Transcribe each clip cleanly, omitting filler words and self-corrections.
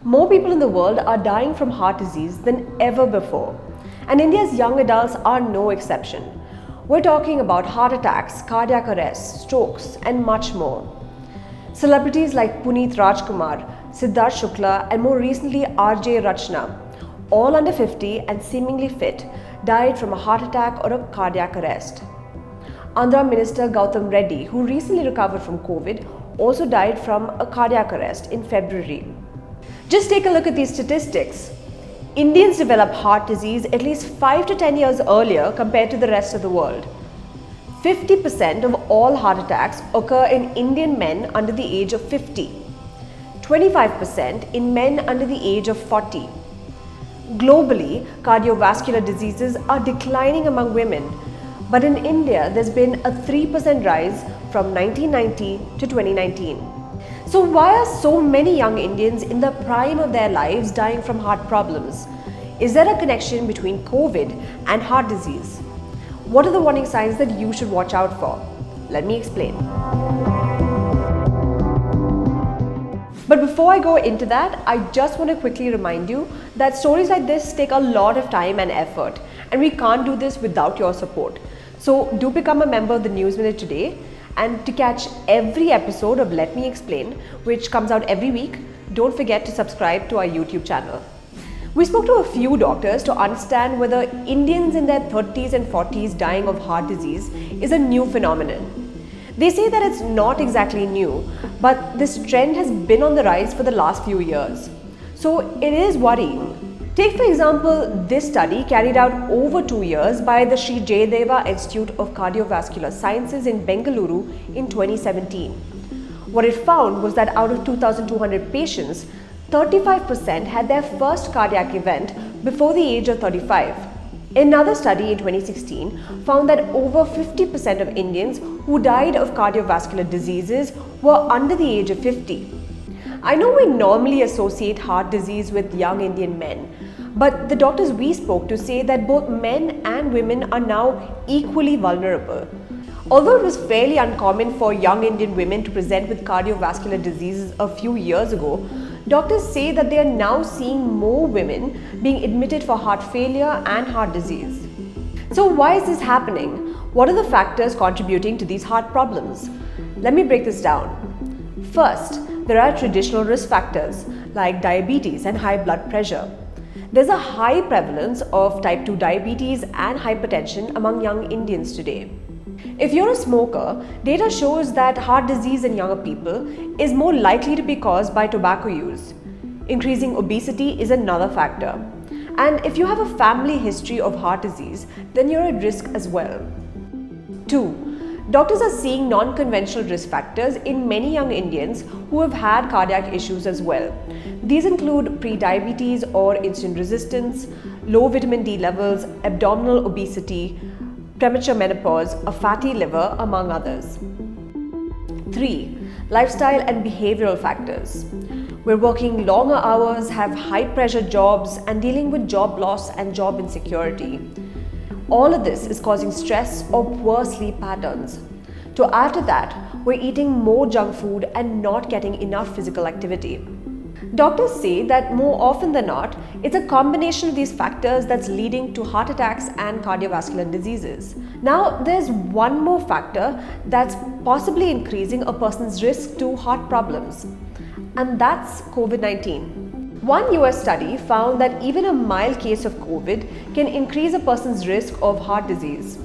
More people in the world are dying from heart disease than ever before, and India's young adults are no exception. We're talking about heart attacks, cardiac arrests, strokes, and much more. Celebrities like Puneeth Rajkumar, Siddharth Shukla, and more recently Rachana, all under 50 and seemingly fit, died from a heart attack or a cardiac arrest. Andhra Minister Goutham Reddy, who recently recovered from COVID, also died from a cardiac arrest in February. Just take a look at these statistics. Indians develop heart disease at least 5 to 10 years earlier compared to the rest of the world. 50% of all heart attacks occur in Indian men under the age of 50, 25% in men under the age of 40. Globally, cardiovascular diseases are declining among women, but in India there's been a 3% rise from 1990 to 2019. So why are so many young Indians in the prime of their lives dying from heart problems? Is there a connection between COVID and heart disease? What are the warning signs that you should watch out for? Let me explain. But before I go into that, I just want to quickly remind you that stories like this take a lot of time and effort, and we can't do this without your support. So do become a member of the News Minute today. And to catch every episode of Let Me Explain, which comes out every week, don't forget to subscribe to our YouTube channel. We spoke to a few doctors to understand whether Indians in their 30s and 40s dying of heart disease is a new phenomenon. They say that it's not exactly new, but this trend has been on the rise for the last few years. So it is worrying. Take for example this study carried out over 2 years by the Sri Jayadeva Institute of Cardiovascular Sciences in Bengaluru in 2017. What it found was that out of 2,200 patients, 35% had their first cardiac event before the age of 35. Another study in 2016 found that over 50% of Indians who died of cardiovascular diseases were under the age of 50. I know we normally associate heart disease with young Indian men, but the doctors we spoke to say that both men and women are now equally vulnerable. Although it was fairly uncommon for young Indian women to present with cardiovascular diseases a few years ago, doctors say that they are now seeing more women being admitted for heart failure and heart disease. So why is this happening? What are the factors contributing to these heart problems? Let me break this down. First, there are traditional risk factors like diabetes and high blood pressure. There's a high prevalence of type 2 diabetes and hypertension among young Indians today. If you're a smoker, data shows that heart disease in younger people is more likely to be caused by tobacco use. Increasing obesity is another factor. And if you have a family history of heart disease, then you're at risk as well. 2. Doctors are seeing non-conventional risk factors in many young Indians who have had cardiac issues as well. These include pre-diabetes or insulin resistance, low vitamin D levels, abdominal obesity, premature menopause, a fatty liver, among others. 3. Lifestyle and behavioral factors. We're working longer hours, have high-pressure jobs, and dealing with job loss and job insecurity. All of this is causing stress or poor sleep patterns. To add to that, we're eating more junk food and not getting enough physical activity. Doctors say that more often than not, it's a combination of these factors that's leading to heart attacks and cardiovascular diseases. Now, there's one more factor that's possibly increasing a person's risk to heart problems, and that's COVID-19. One US study found that even a mild case of COVID can increase a person's risk of heart disease.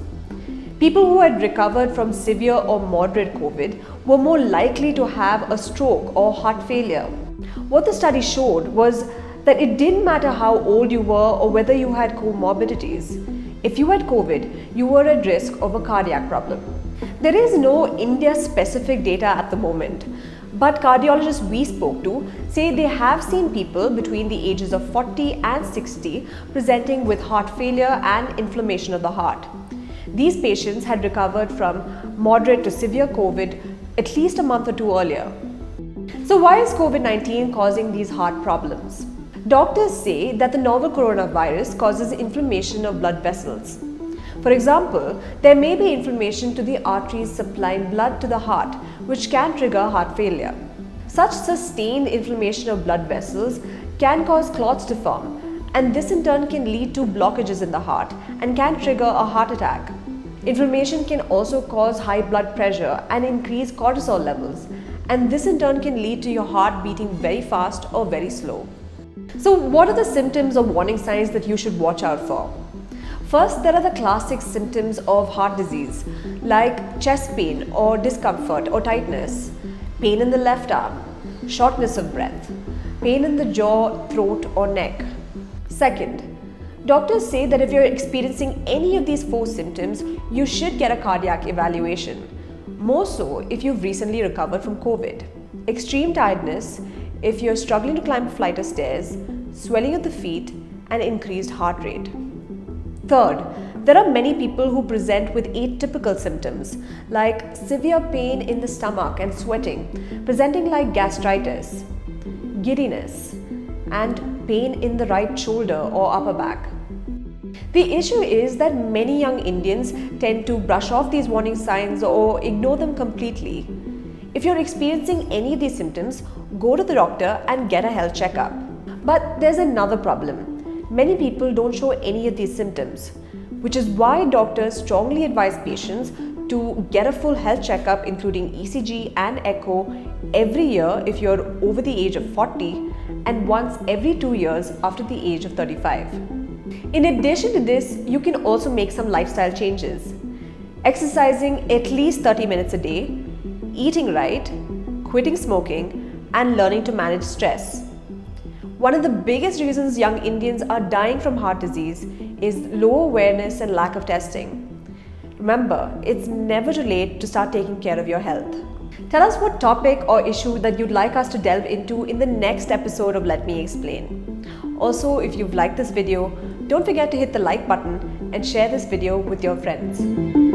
People who had recovered from severe or moderate COVID were more likely to have a stroke or heart failure. What the study showed was that it didn't matter how old you were or whether you had comorbidities. If you had COVID, you were at risk of a cardiac problem. There is no India-specific data at the moment, but cardiologists we spoke to say they have seen people between the ages of 40 and 60 presenting with heart failure and inflammation of the heart. These patients had recovered from moderate to severe COVID at least a month or two earlier. So why is COVID-19 causing these heart problems? Doctors say that the novel coronavirus causes inflammation of blood vessels. For example, there may be inflammation to the arteries supplying blood to the heart, which can trigger heart failure. Such sustained inflammation of blood vessels can cause clots to form, and this in turn can lead to blockages in the heart and can trigger a heart attack. Inflammation can also cause high blood pressure and increase cortisol levels, and this in turn can lead to your heart beating very fast or very slow. So what are the symptoms or warning signs that you should watch out for? First, there are the classic symptoms of heart disease like chest pain or discomfort or tightness, pain in the left arm, shortness of breath, pain in the jaw, throat or neck. Second, doctors say that if you're experiencing any of these 4 symptoms, you should get a cardiac evaluation, more so if you've recently recovered from COVID. Extreme tiredness, if you're struggling to climb a flight of stairs, swelling of the feet and increased heart rate. Third, there are many people who present with atypical symptoms like severe pain in the stomach and sweating, presenting like gastritis, giddiness, and pain in the right shoulder or upper back. The issue is that many young Indians tend to brush off these warning signs or ignore them completely. If you're experiencing any of these symptoms, go to the doctor and get a health checkup. But there's another problem. Many people don't show any of these symptoms, which is why doctors strongly advise patients to get a full health checkup including ECG and echo every year if you're over the age of 40 and once every 2 years after the age of 35. In addition to this, you can also make some lifestyle changes. Exercising at least 30 minutes a day, eating right, quitting smoking, and learning to manage stress. One of the biggest reasons young Indians are dying from heart disease is low awareness and lack of testing. Remember, it's never too late to start taking care of your health. Tell us what topic or issue that you'd like us to delve into in the next episode of Let Me Explain. Also, if you've liked this video, don't forget to hit the like button and share this video with your friends.